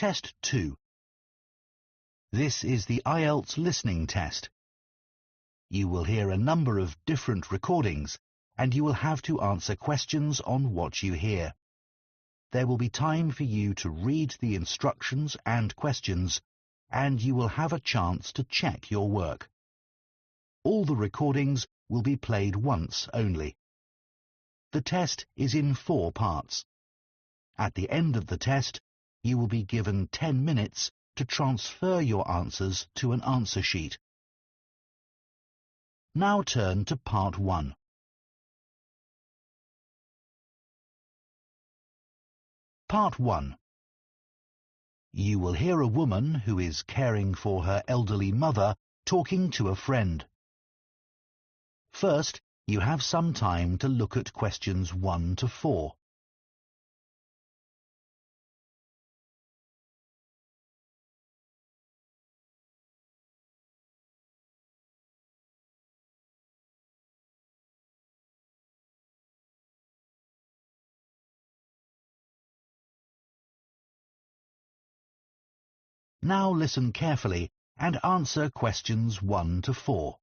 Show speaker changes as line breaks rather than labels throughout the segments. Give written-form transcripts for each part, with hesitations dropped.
Test 2. This is the IELTS listening test. You will hear a number of different recordings, and you will have to answer questions on what you hear. There will be time for you to read the instructions and questions, and you will have a chance to check your work. All the recordings will be played once only. The test is in 4 parts. At the end of the test, you will be given 10 minutes to transfer your answers to an answer sheet. Now turn to Part 1. Part 1. You will hear a woman who is caring for her elderly mother talking to a friend. First, you have some time to look at questions 1 to 4. Now listen carefully and answer questions 1 to 4.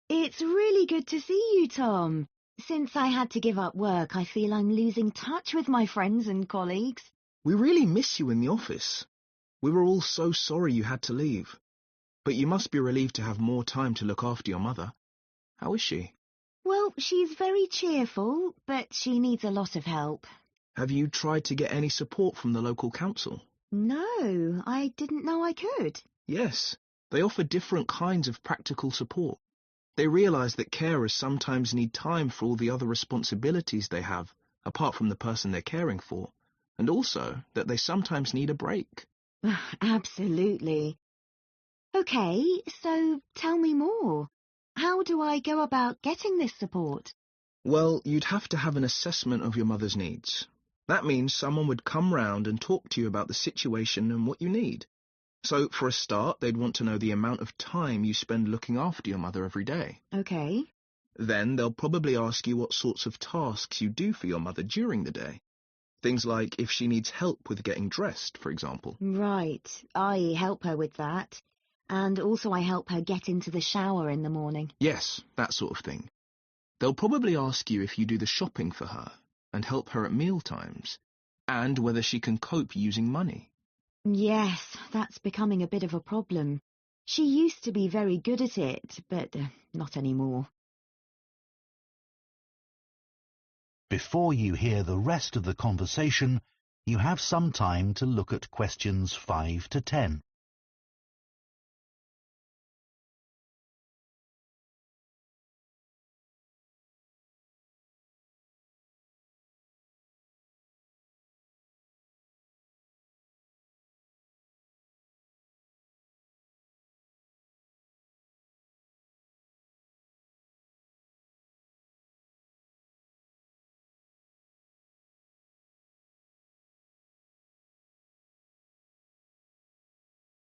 It's really good to see you, Tom. Since I had to give up work, I feel I'm losing touch with my friends and colleagues.
We really miss you in the office. We were all so sorry you had to leave. But you must be relieved to have more time to look after your mother. How is she?
Well, she's very cheerful, but she needs a lot of help.
Have you tried to get any support from the local council?
No, I didn't know I could.
Yes, they offer different kinds of practical support. They realise that carers sometimes need time for all the other responsibilities they have, apart from the person they're caring for, and also that they sometimes need a break.
Absolutely. OK, so tell me more. How do I go about getting this support?
Well, you'd have to have an assessment of your mother's needs. That means someone would come round and talk to you about the situation and what you need. So, for a start, they'd want to know the amount of time you spend looking after your mother every day.
OK.
Then they'll probably ask you what sorts of tasks you do for your mother during the day. Things like if she needs help with getting dressed, for example.
Right, I help her with that. And also I help her get into the shower in the morning.
Yes, that sort of thing. They'll probably ask you if you do the shopping for her and help her at meal times, and whether she can cope using money.
Yes, that's becoming a bit of a problem. She used to be very good at it, but not anymore.
Before you hear the rest of the conversation, you have some time to look at questions 5 to 10.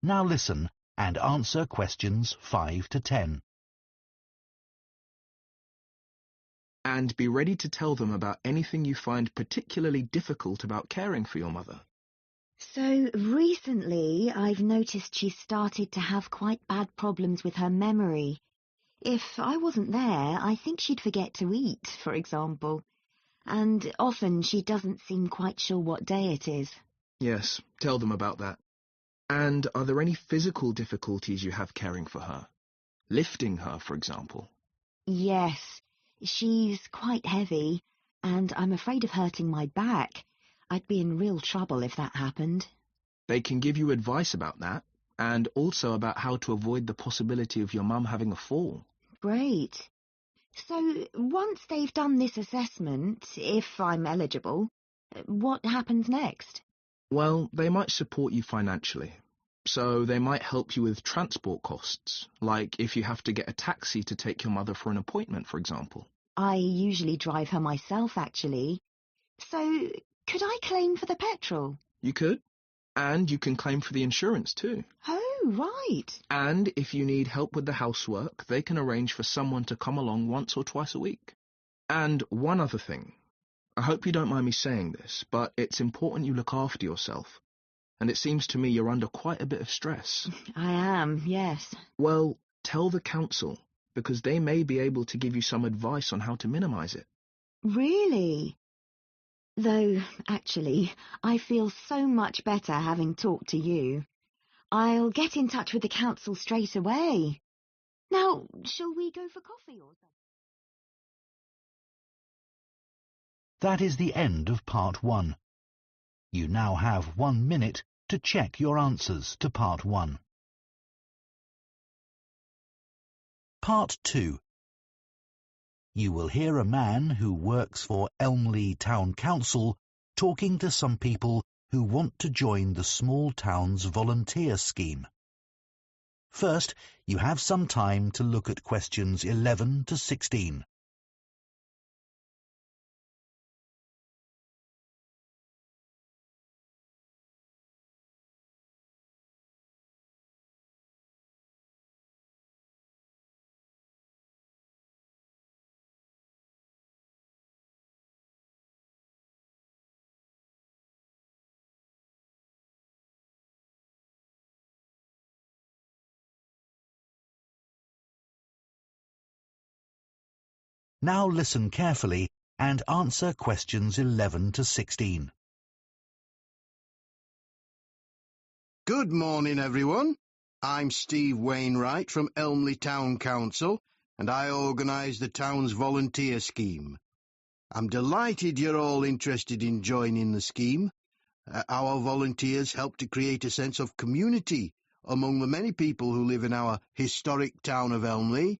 Now listen and answer questions 5 to 10.
And be ready to tell them about anything you find particularly difficult about caring for your mother.
So recently I've noticed she's started to have quite bad problems with her memory. If I wasn't there, I think she'd forget to eat, for example. And often she doesn't seem quite sure what day it is.
Yes, tell them about that. And are there any physical difficulties you have caring for her? Lifting her, for example.
Yes, she's quite heavy, and I'm afraid of hurting my back. I'd be in real trouble if that happened.
They can give you advice about that, and also about how to avoid the possibility of your mum having a fall.
Great. So once they've done this assessment, if I'm eligible, what happens next?
Well, they might support you financially. So they might help you with transport costs, like if you have to get a taxi to take your mother for an appointment, for example.
I usually drive her myself, actually. So could I claim for the petrol?
You could. And you can claim for the insurance too.
Oh, right.
And if you need help with the housework, they can arrange for someone to come along once or twice a week. And one other thing. I hope you don't mind me saying this, but it's important you look after yourself. And it seems to me you're under quite a bit of stress.
I am, yes.
Well, tell the council, because they may be able to give you some advice on how to minimize it.
Really? Though, actually, I feel so much better having talked to you. I'll get in touch with the council straight away. Now, shall we go for coffee or something?
That is the end of part 1. You now have 1 minute to check your answers to part 1. Part 2. You will hear a man who works for Elmley Town Council talking to some people who want to join the small town's volunteer scheme. First, you have some time to look at questions 11 to 16. Now listen carefully and answer questions 11 to 16.
Good morning, everyone. I'm Steve Wainwright from Elmley Town Council, and I organise the town's volunteer scheme. I'm delighted you're all interested in joining the scheme. Our volunteers help to create a sense of community among the many people who live in our historic town of Elmley,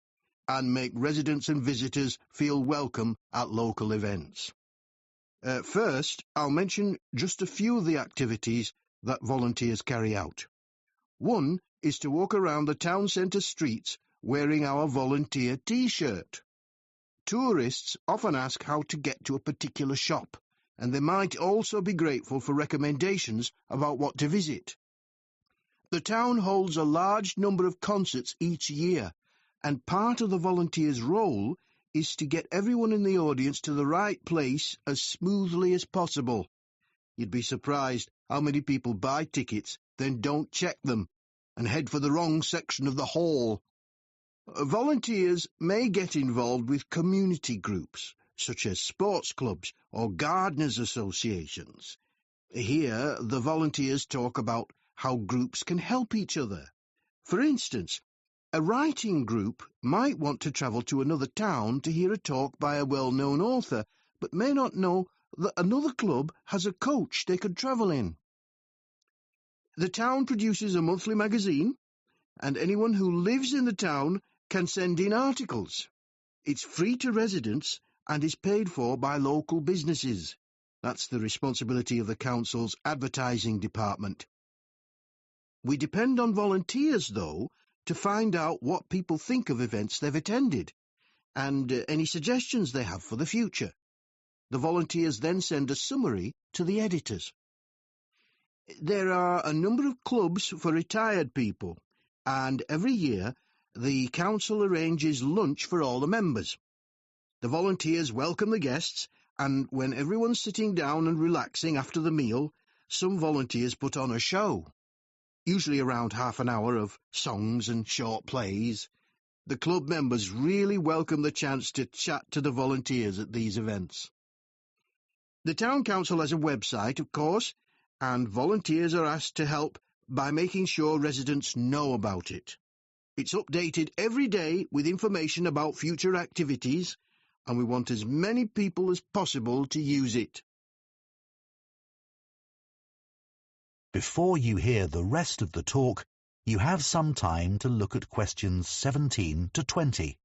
and make residents and visitors feel welcome at local events. First, I'll mention just a few of the activities that volunteers carry out. One is to walk around the town centre streets wearing our volunteer T-shirt. Tourists often ask how to get to a particular shop, and they might also be grateful for recommendations about what to visit. The town holds a large number of concerts each year, and part of the volunteers' role is to get everyone in the audience to the right place as smoothly as possible. You'd be surprised how many people buy tickets, then don't check them, and head for the wrong section of the hall. Volunteers may get involved with community groups, such as sports clubs or gardeners' associations. Here, the volunteers talk about how groups can help each other. For instance, a writing group might want to travel to another town to hear a talk by a well-known author, but may not know that another club has a coach they could travel in. The town produces a monthly magazine, and anyone who lives in the town can send in articles. It's free to residents and is paid for by local businesses. That's the responsibility of the council's advertising department. We depend on volunteers, though, to find out what people think of events they've attended, and any suggestions they have for the future. The volunteers then send a summary to the editors. There are a number of clubs for retired people, and every year the council arranges lunch for all the members. The volunteers welcome the guests, and when everyone's sitting down and relaxing after the meal, some volunteers put on a show. Usually around half an hour of songs and short plays. The club members really welcome the chance to chat to the volunteers at these events. The town council has a website, of course, and volunteers are asked to help by making sure residents know about it. It's updated every day with information about future activities, and we want as many people as possible to use it.
Before you hear the rest of the talk, you have some time to look at questions 17 to 20.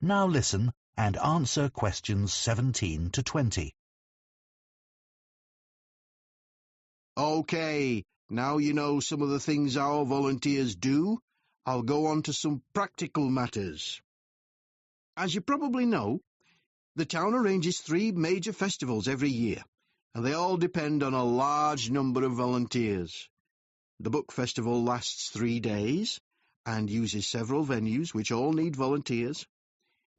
Now listen and answer questions 17 to 20.
OK, now you know some of the things our volunteers do, I'll go on to some practical matters. As you probably know, the town arranges 3 major festivals every year, and they all depend on a large number of volunteers. The book festival lasts 3 days and uses several venues which all need volunteers.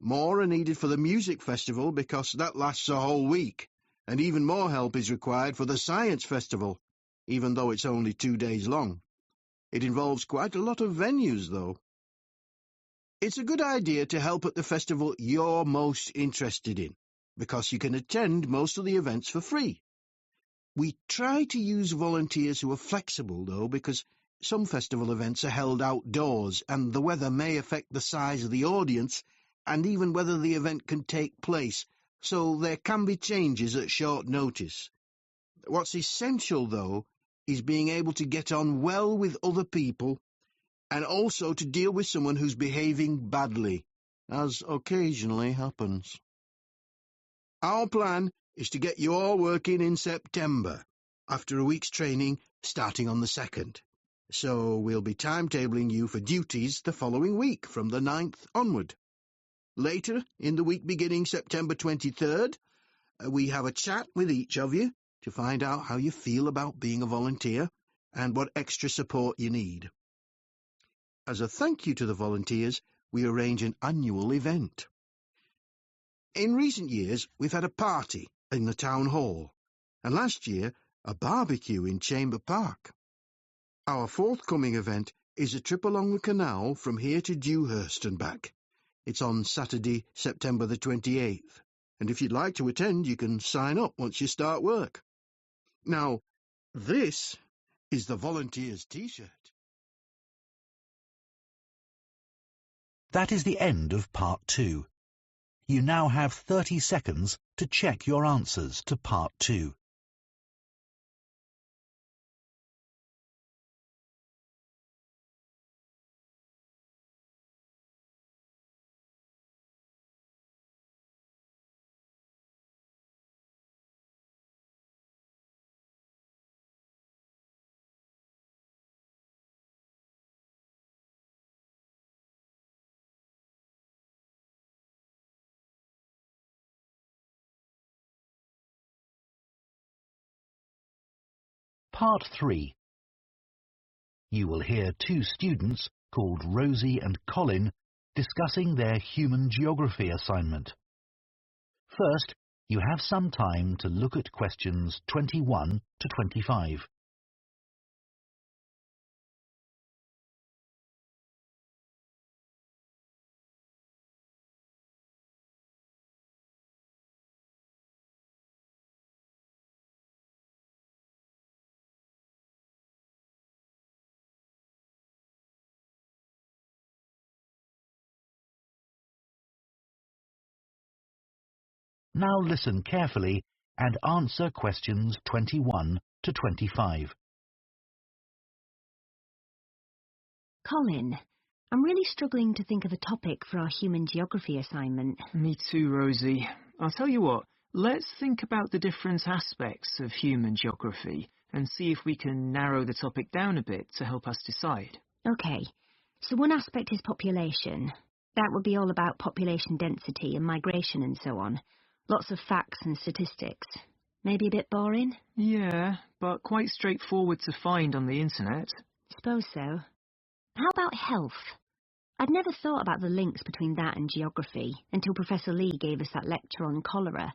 More are needed for the music festival because that lasts a whole week, and even more help is required for the science festival, even though it's only 2 days long. It involves quite a lot of venues, though. It's a good idea to help at the festival you're most interested in, because you can attend most of the events for free. We try to use volunteers who are flexible, though, because some festival events are held outdoors, and the weather may affect the size of the audience and even whether the event can take place, so there can be changes at short notice. What's essential, though, is being able to get on well with other people and also to deal with someone who's behaving badly, as occasionally happens. Our plan is to get you all working in September, after a week's training starting on the 2nd. So we'll be timetabling you for duties the following week from the 9th onward. Later, in the week beginning September 23rd, we have a chat with each of you to find out how you feel about being a volunteer and what extra support you need. As a thank you to the volunteers, we arrange an annual event. In recent years, we've had a party in the town hall, and last year, a barbecue in Chamber Park. Our forthcoming event is a trip along the canal from here to Dewhurst and back. It's on Saturday, September the 28th, and if you'd like to attend, you can sign up once you start work. Now, this is the volunteers' T-shirt.
That is the end of part 2. You now have 30 seconds to check your answers to part 2. Part 3. You will hear 2 students called Rosie and Colin discussing their human geography assignment. First, you have some time to look at questions 21 to 25. Now listen carefully and answer questions 21 to 25.
Colin, I'm really struggling to think of a topic for our human geography assignment.
Me too, Rosie. I'll tell you what, let's think about the different aspects of human geography and see if we can narrow the topic down a bit to help us decide.
OK, so one aspect is population. That would be all about population density and migration and so on. Lots of facts and statistics. Maybe a bit boring?
Yeah, but quite straightforward to find on the internet.
Suppose so. How about health? I'd never thought about the links between that and geography until Professor Lee gave us that lecture on cholera.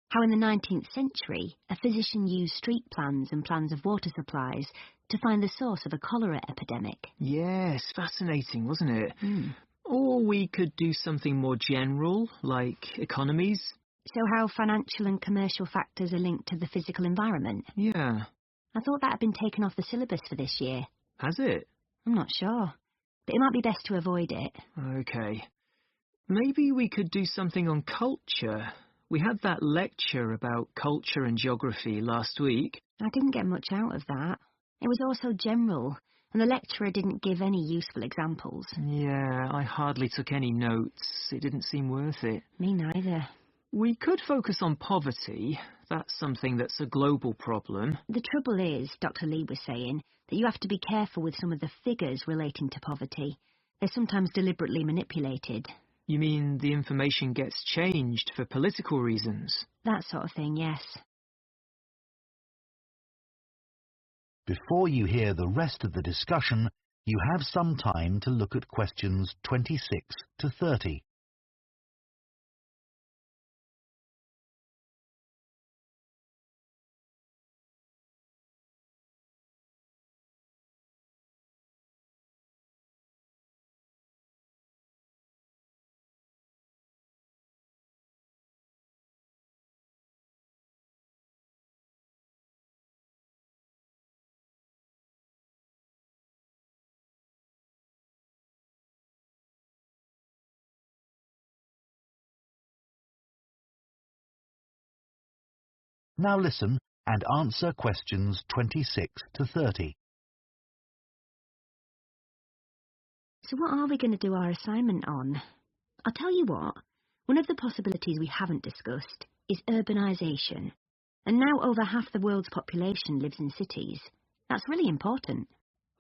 How in the 19th century, a physician used street plans and plans of water supplies to find the source of a cholera epidemic.
Yes, fascinating, wasn't it?
Mm.
Or we could do something more general, like economies.
So how financial and commercial factors are linked to the physical environment?
Yeah.
I thought that had been taken off the syllabus for this year.
Has it?
I'm not sure, but it might be best to avoid it.
OK. Maybe we could do something on culture. We had that lecture about culture and geography last week.
I didn't get much out of that. It was all so general, and the lecturer didn't give any useful examples.
Yeah, I hardly took any notes. It didn't seem worth it.
Me neither.
We could focus on poverty.
That's something that's a global problem.
The trouble is, Dr. Lee was saying, that you have to be careful with some of the figures relating to poverty. They're sometimes deliberately manipulated.
You mean the information gets changed for political reasons?
That sort of thing, yes.
Before you hear the rest of the discussion, you have some time to look at questions 26 to 30. Now listen and answer questions 26 to 30.
So what are we going to do our assignment on? I'll tell you what, one of the possibilities we haven't discussed is urbanisation. And now over half the world's population lives in cities. That's really important.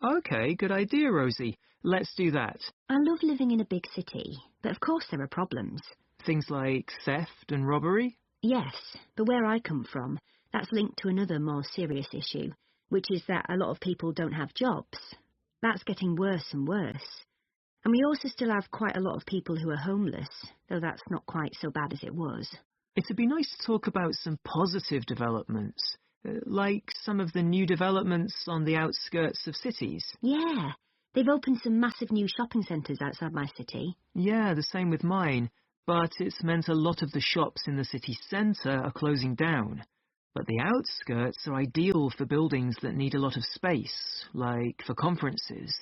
Okay, good idea, Rosie. Let's do that.
I love living in a big city, but of course there are problems.
Things like theft and robbery?
Yes, but where I come from, that's linked to another more serious issue, which is that a lot of people don't have jobs. That's getting worse and worse. And we also still have quite a lot of people who are homeless, though that's not quite so bad as it was.
It'd be nice to talk about some positive developments, like some of the new developments on the outskirts of cities.
Yeah, they've opened some massive new shopping centres outside my city.
Yeah, the same with mine, but it's meant a lot of the shops in the city centre are closing down. But the outskirts are ideal for buildings that need a lot of space, like for conferences.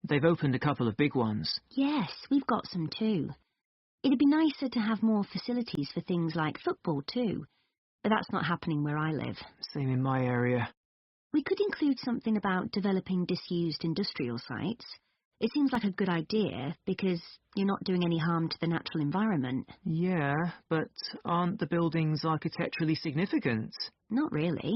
They've opened a couple of big ones.
Yes, we've got some too. It'd be nicer to have more facilities for things like football too, but that's not happening where I live.
Same in my area.
We could include something about developing disused industrial sites. It seems like a good idea because you're not doing any harm to the natural environment.
Yeah, but aren't the buildings architecturally significant?
Not really.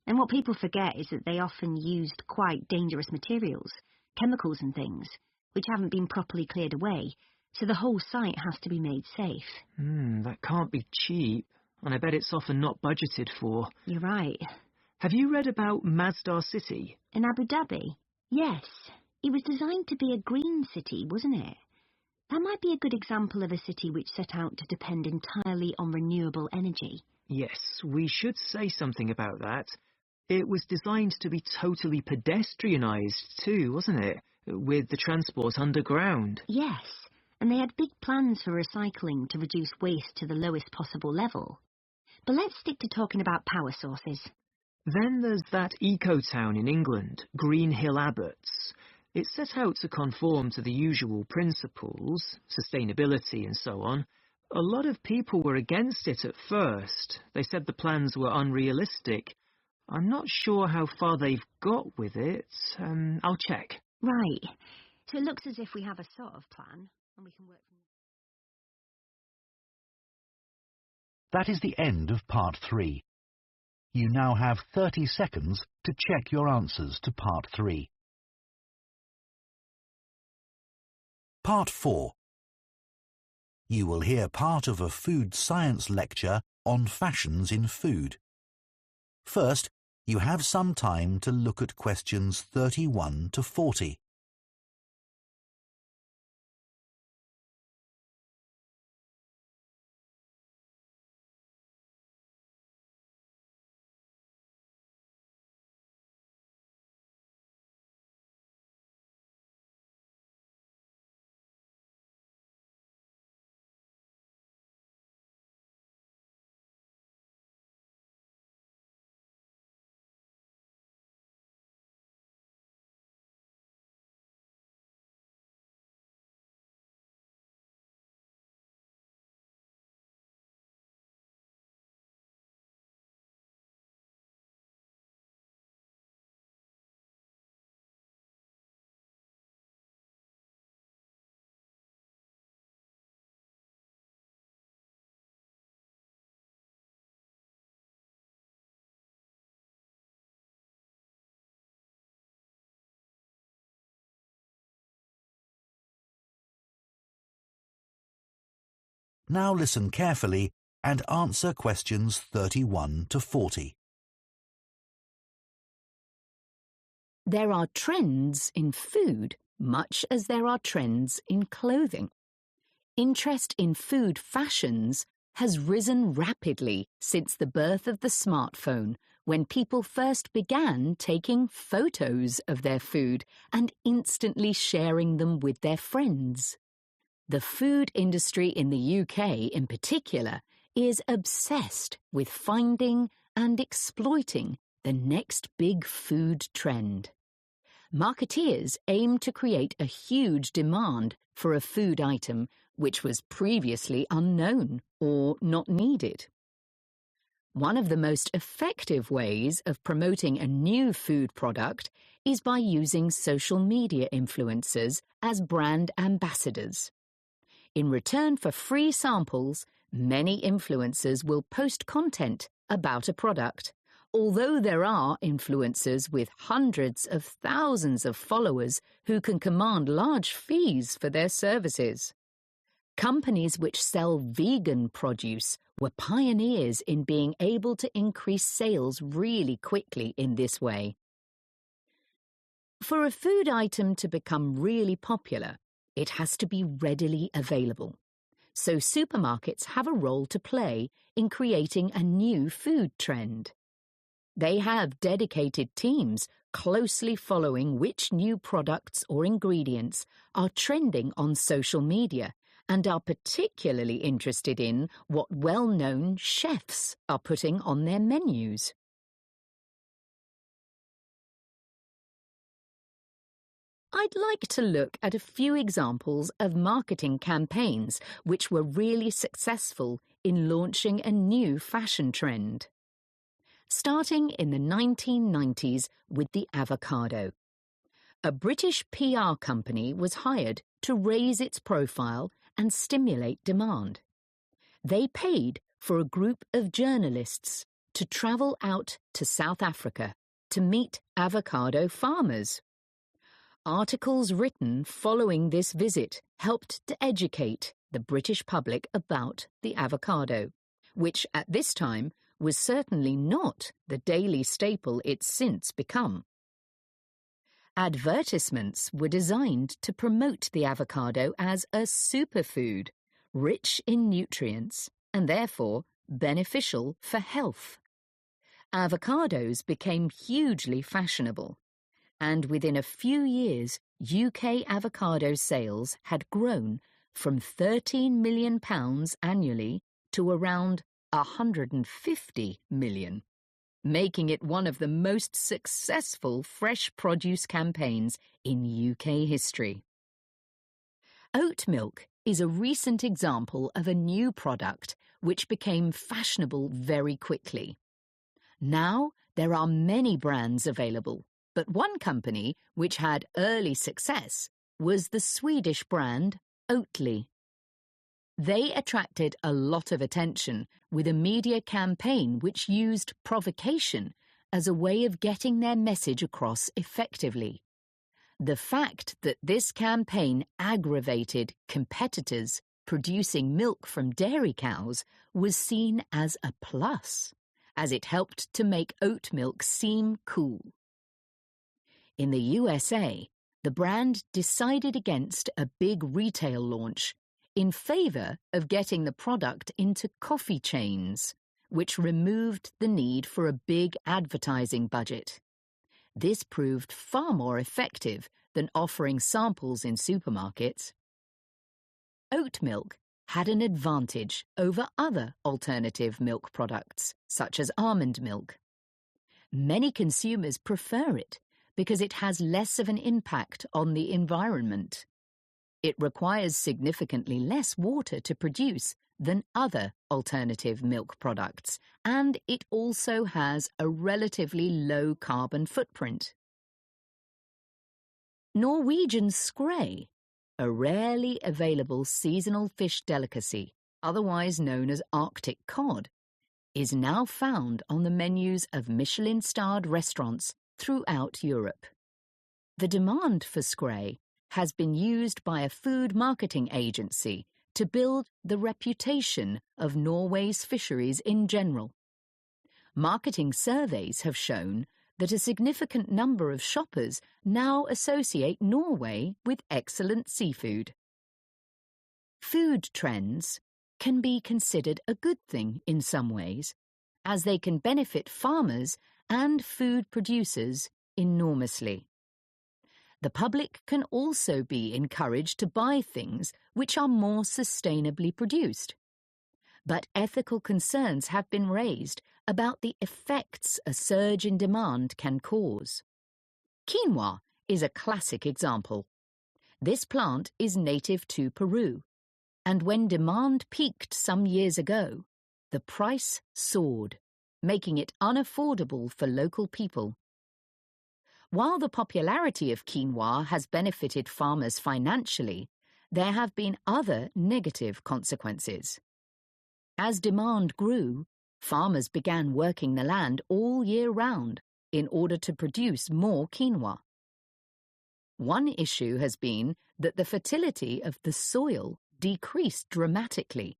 And what people forget is that they often used quite dangerous materials, chemicals and things, which haven't been properly cleared away, so the whole site has to be made safe.
That can't be cheap, and I bet it's often not budgeted for.
You're right.
Have you read about Masdar City?
In Abu Dhabi? Yes. It was designed to be a green city, wasn't it? That might be a good example of a city which set out to depend entirely on renewable energy.
Yes, we should say something about that. It was designed to be totally pedestrianised too, wasn't it? With the transport underground.
Yes, and they had big plans for recycling to reduce waste to the lowest possible level. But let's stick to talking about power sources.
Then there's that eco-town in England, Green Hill Abbots. It set out to conform to the usual principles, sustainability and so on. A lot of people were against it at first. They said the plans were unrealistic. I'm not sure how far they've got with it. I'll check.
Right. So it looks as if we have a sort of plan, and we can work from
That is the end of part 3. You now have 30 seconds to check your answers to part 3. Part 4. You will hear part of a food science lecture on fashions in food. First, you have some time to look at questions 31 to 40. Now listen carefully and answer questions 31 to 40.
There are trends in food much as there are trends in clothing. Interest in food fashions has risen rapidly since the birth of the smartphone, when people first began taking photos of their food and instantly sharing them with their friends. The food industry in the UK in particular is obsessed with finding and exploiting the next big food trend. Marketeers aim to create a huge demand for a food item which was previously unknown or not needed. One of the most effective ways of promoting a new food product is by using social media influencers as brand ambassadors. In return for free samples, many influencers will post content about a product. Although there are influencers with hundreds of thousands of followers who can command large fees for their services. Companies which sell vegan produce were pioneers in being able to increase sales really quickly in this way. For a food item to become really popular, it has to be readily available. So supermarkets have a role to play in creating a new food trend. They have dedicated teams closely following which new products or ingredients are trending on social media and are particularly interested in what well-known chefs are putting on their menus. I'd like to look at a few examples of marketing campaigns which were really successful in launching a new fashion trend. Starting in the 1990s with the avocado. A British PR company was hired to raise its profile and stimulate demand. They paid for a group of journalists to travel out to South Africa to meet avocado farmers. Articles written following this visit helped to educate the British public about the avocado, which at this time was certainly not the daily staple it's since become. Advertisements were designed to promote the avocado as a superfood, rich in nutrients and therefore beneficial for health. Avocados became hugely fashionable, and within a few years, UK avocado sales had grown from £13 million annually to around £150 million, making it one of the most successful fresh produce campaigns in UK history. Oat milk is a recent example of a new product which became fashionable very quickly. Now there are many brands available, but one company which had early success was the Swedish brand Oatly. They attracted a lot of attention with a media campaign which used provocation as a way of getting their message across effectively. The fact that this campaign aggravated competitors producing milk from dairy cows was seen as a plus, as it helped to make oat milk seem cool. In the USA, the brand decided against a big retail launch in favour of getting the product into coffee chains, which removed the need for a big advertising budget. This proved far more effective than offering samples in supermarkets. Oat milk had an advantage over other alternative milk products, such as almond milk. Many consumers prefer it because it has less of an impact on the environment. It requires significantly less water to produce than other alternative milk products, and it also has a relatively low carbon footprint. Norwegian skrei, a rarely available seasonal fish delicacy, otherwise known as Arctic cod, is now found on the menus of Michelin-starred restaurants throughout Europe. The demand for skrei has been used by a food marketing agency to build the reputation of Norway's fisheries in general. Marketing surveys have shown that a significant number of shoppers now associate Norway with excellent seafood. Food trends can be considered a good thing in some ways, as they can benefit farmers and food producers enormously. The public can also be encouraged to buy things which are more sustainably produced. But ethical concerns have been raised about the effects a surge in demand can cause. Quinoa is a classic example. This plant is native to Peru, and when demand peaked some years ago, the price soared, making it unaffordable for local people. While the popularity of quinoa has benefited farmers financially, there have been other negative consequences. As demand grew, farmers began working the land all year round in order to produce more quinoa. One issue has been that the fertility of the soil decreased dramatically,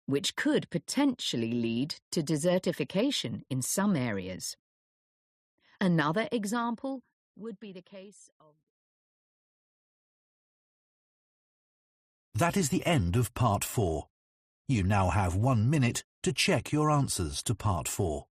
which could potentially lead to desertification in some areas. Another example would be the case of...
That is the end of Part 4. You now have 1 minute to check your answers to Part 4.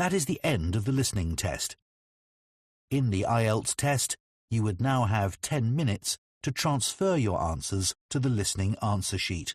That is the end of the listening test. In the IELTS test, you would now have 10 minutes to transfer your answers to the listening answer sheet.